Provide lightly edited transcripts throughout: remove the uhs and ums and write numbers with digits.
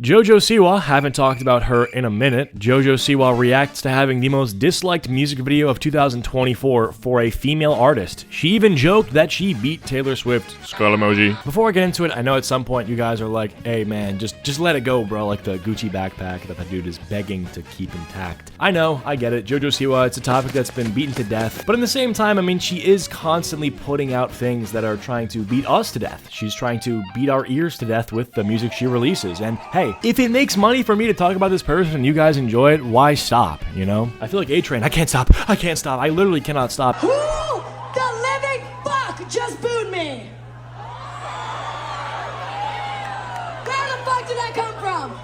JoJo Siwa, haven't talked about her in a minute. JoJo Siwa reacts to having the most disliked music video of 2024 for a female artist. She even joked that she beat Taylor Swift. Skull emoji. Before I get into it, I know at some point you guys are like, hey man, just let it go, bro, like the Gucci backpack that dude is begging to keep intact. I know, I get it. JoJo Siwa, it's a topic that's been beaten to death, but in the same time, I mean, she is constantly putting out things that are trying to beat us to death. She's trying to beat our ears to death with the music she releases, and hey, if it makes money for me to talk about this person and you guys enjoy it, why stop, you know? I feel like A-Train. I can't stop. I can't stop. I literally cannot stop. Who the living fuck just booed me? Where the fuck did that come from?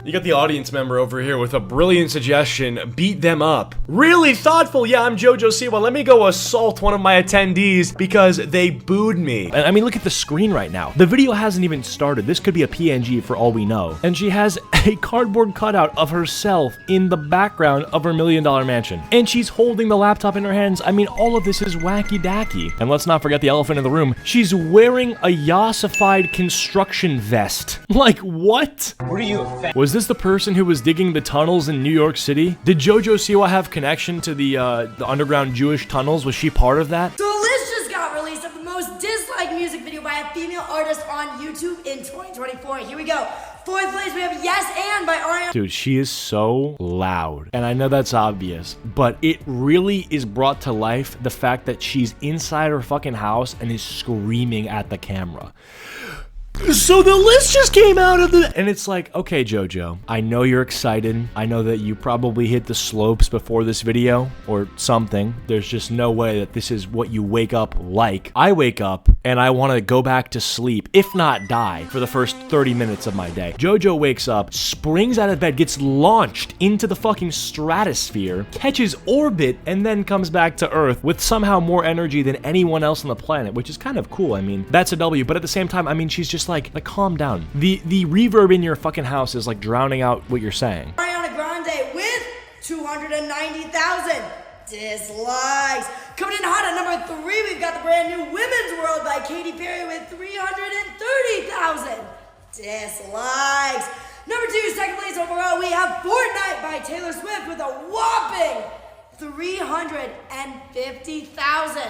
You got the audience member over here with a brilliant suggestion. Beat them up. Really thoughtful. Yeah, I'm JoJo Siwa. Let me go assault one of my attendees because they booed me. And I mean, look at the screen right now. The video hasn't even started. This could be a PNG for all we know. And she has a cardboard cutout of herself in the background of her $1 million mansion. And she's holding the laptop in her hands. I mean, all of this is wacky-dacky. And let's not forget the elephant in the room. She's wearing a yassified construction vest. Like, what? What are you, Was this the person who was digging the tunnels in New York City? Did JoJo Siwa have connection to the underground Jewish tunnels? Was she part of that? So a list just got released of the most disliked music video by a female artist on YouTube in 2024. Here we go. Fourth place, we have Yes and by Ariana. Dude, she is so loud. And I know that's obvious, but it really is brought to life the fact that she's inside her fucking house and is screaming at the camera. So the list just came out of the... And it's like, okay, JoJo, I know you're excited. I know that you probably hit the slopes before this video or something. There's just no way that this is what you wake up like. I wake up and I want to go back to sleep, if not die, for the first 30 minutes of my day. JoJo wakes up, springs out of bed, gets launched into the fucking stratosphere, catches orbit, and then comes back to Earth with somehow more energy than anyone else on the planet, which is kind of cool. I mean, that's a W, but at the same time, I mean, she's just like calm down. The reverb in your fucking house is like drowning out what you're saying. Ariana Grande with 290,000 dislikes. Coming in hot at number 3, we've got the brand new Women's World by Katy Perry with 330,000 dislikes. Number 2, second place overall, we have Fortnite by Taylor Swift with a whopping 350,000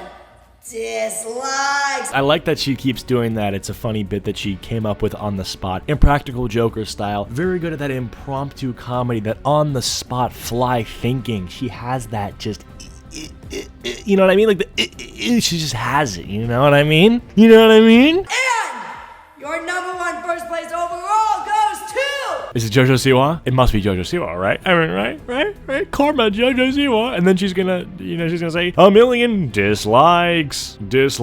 dislikes. I like that she keeps doing that. It's a funny bit that she came up with on the spot. Impractical Joker style. Very good at that impromptu comedy, that on the spot fly thinking. She has that just... You know what I mean? Like, she just has it. You know what I mean? You know what I mean? And your number 1 first place overall goes to... Is it JoJo Siwa? It must be JoJo Siwa, right? I mean, right? Karma, JoJo Siwa. And then she's gonna, she's gonna say, 1 million dislikes. It's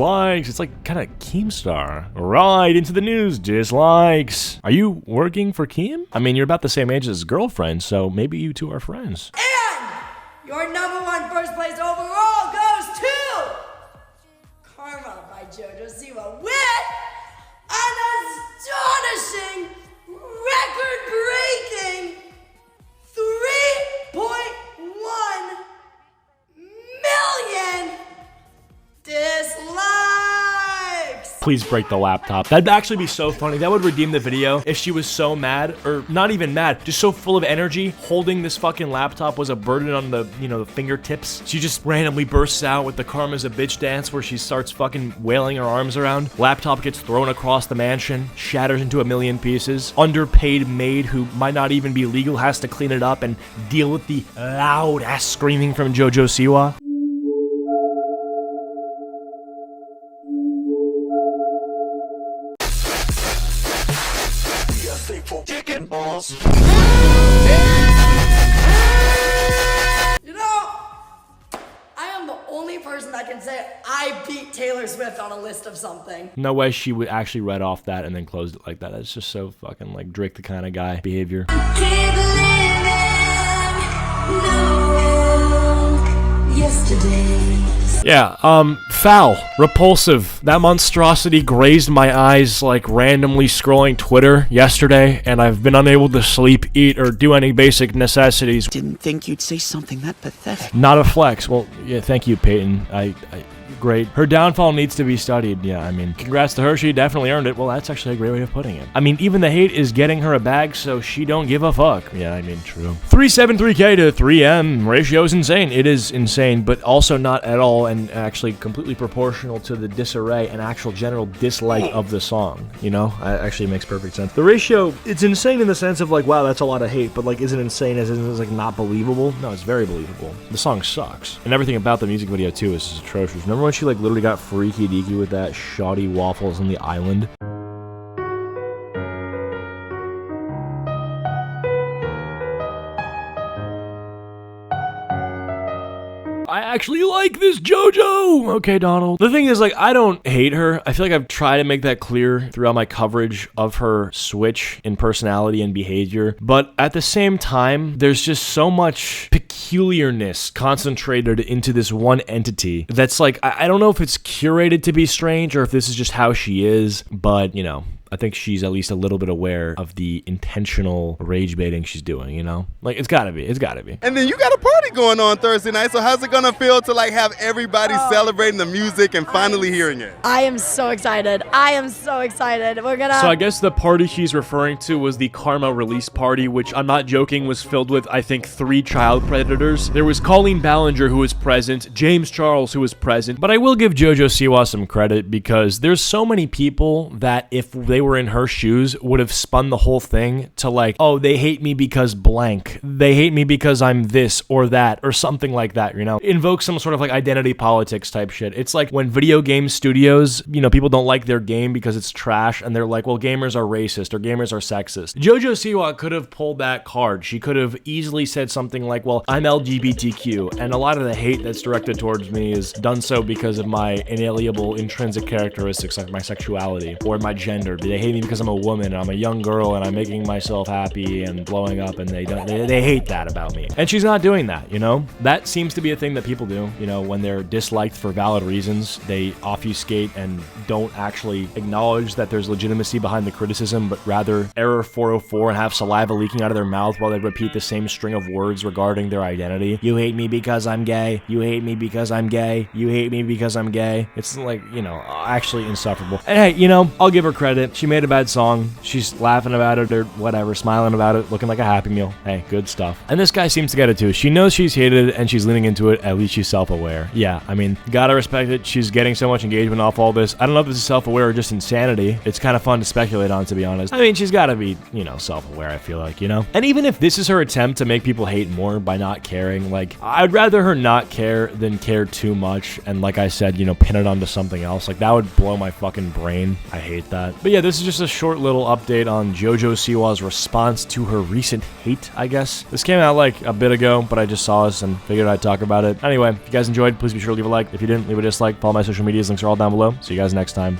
like kind of Keemstar. Right into the news, dislikes. Are you working for Keem? I mean, you're about the same age as his girlfriend, so maybe you two are friends. And your number 1 first place overall goes to Karma by JoJo Siwa with an astonishing, record-breaking 3.1 million dislikes. Please break the laptop. That'd actually be so funny. That would redeem the video if she was so mad, or not even mad, just so full of energy. Holding this fucking laptop was a burden on the, the fingertips. She just randomly bursts out with the Karma's a bitch dance where she starts fucking wailing her arms around. Laptop gets thrown across the mansion, shatters into a million pieces. Underpaid maid who might not even be legal has to clean it up and deal with the loud ass screaming from JoJo Siwa. chicken balls? You know, I am the only person that can say I beat Taylor Swift on a list of something. No way she would actually read off that and then closed it like that. That's just so fucking like Drake the kind of guy behavior. Yeah, foul, repulsive. That monstrosity grazed my eyes like randomly scrolling Twitter yesterday, and I've been unable to sleep, eat, or do any basic necessities. Didn't think you'd say something that pathetic. Not a flex. Well, yeah, thank you, Peyton. great. Her downfall needs to be studied. Yeah, I mean, congrats to her. She definitely earned it. Well, that's actually a great way of putting it. I mean, even the hate is getting her a bag, so she don't give a fuck. Yeah, I mean, true. 373K to 3M ratio is insane. It is insane, but also not at all, and actually completely proportional to the disarray and actual general dislike of the song. You know, it actually makes perfect sense. The ratio, it's insane in the sense of like, wow, that's a lot of hate, but like, is it insane as in it's like not believable? No, it's very believable. The song sucks, and everything about the music video too is just atrocious. Remember when she like literally got freaky deaky with that shoddy waffles on the island? I actually like this JoJo! Okay, Donald. The thing is, like, I don't hate her. I feel like I've tried to make that clear throughout my coverage of her switch in personality and behavior. But at the same time, there's just so much peculiarness concentrated into this one entity that's like, I don't know if it's curated to be strange or if this is just how she is, but, you know, I think she's at least a little bit aware of the intentional rage baiting she's doing, you know? Like, it's gotta be. And then you got a party going on Thursday night, so how's it gonna feel to like have everybody celebrating the music and finally hearing it? I am so excited. We're gonna... So I guess the party she's referring to was the Karma release party, which I'm not joking was filled with, I think, 3 child predators. There was Colleen Ballinger who was present, James Charles who was present, but I will give JoJo Siwa some credit because there's so many people that if they were in her shoes would have spun the whole thing to like, oh, they hate me because blank. They hate me because I'm this or that or something like that, you know? Invoke some sort of like identity politics type shit. It's like when video game studios, you know, people don't like their game because it's trash and they're like, well, gamers are racist or gamers are sexist. JoJo Siwa could have pulled that card. She could have easily said something like, well, I'm LGBTQ, and a lot of the hate that's directed towards me is done so because of my inalienable intrinsic characteristics like my sexuality or my gender. They hate me because I'm a woman and I'm a young girl and I'm making myself happy and blowing up, and they hate that about me. And she's not doing that, you know? That seems to be a thing that people do, you know, when they're disliked for valid reasons. They obfuscate and don't actually acknowledge that there's legitimacy behind the criticism, but rather error 404 and have saliva leaking out of their mouth while they repeat the same string of words regarding their identity. You hate me because I'm gay. You hate me because I'm gay. You hate me because I'm gay. It's like, you know, actually insufferable. And hey, you know, I'll give her credit. She made a bad song. She's laughing about it or whatever, smiling about it, looking like a Happy Meal. Hey, good stuff. And this guy seems to get it too. She knows she's hated and she's leaning into it. At least she's self-aware. Yeah, I mean, gotta respect it. She's getting so much engagement off all this. I don't know if this is self-aware or just insanity. It's kind of fun to speculate on, to be honest. I mean, she's gotta be, you know, self-aware, I feel like, you know? And even if this is her attempt to make people hate more by not caring, like, I'd rather her not care than care too much and, like I said, you know, pin it onto something else. Like, that would blow my fucking brain. I hate that. But yeah, this is just a short little update on JoJo Siwa's response to her recent hate, I guess. This came out like a bit ago, but I just saw this and figured I'd talk about it. Anyway, if you guys enjoyed, please be sure to leave a like. If you didn't, leave a dislike. Follow my social medias. Links are all down below. See you guys next time.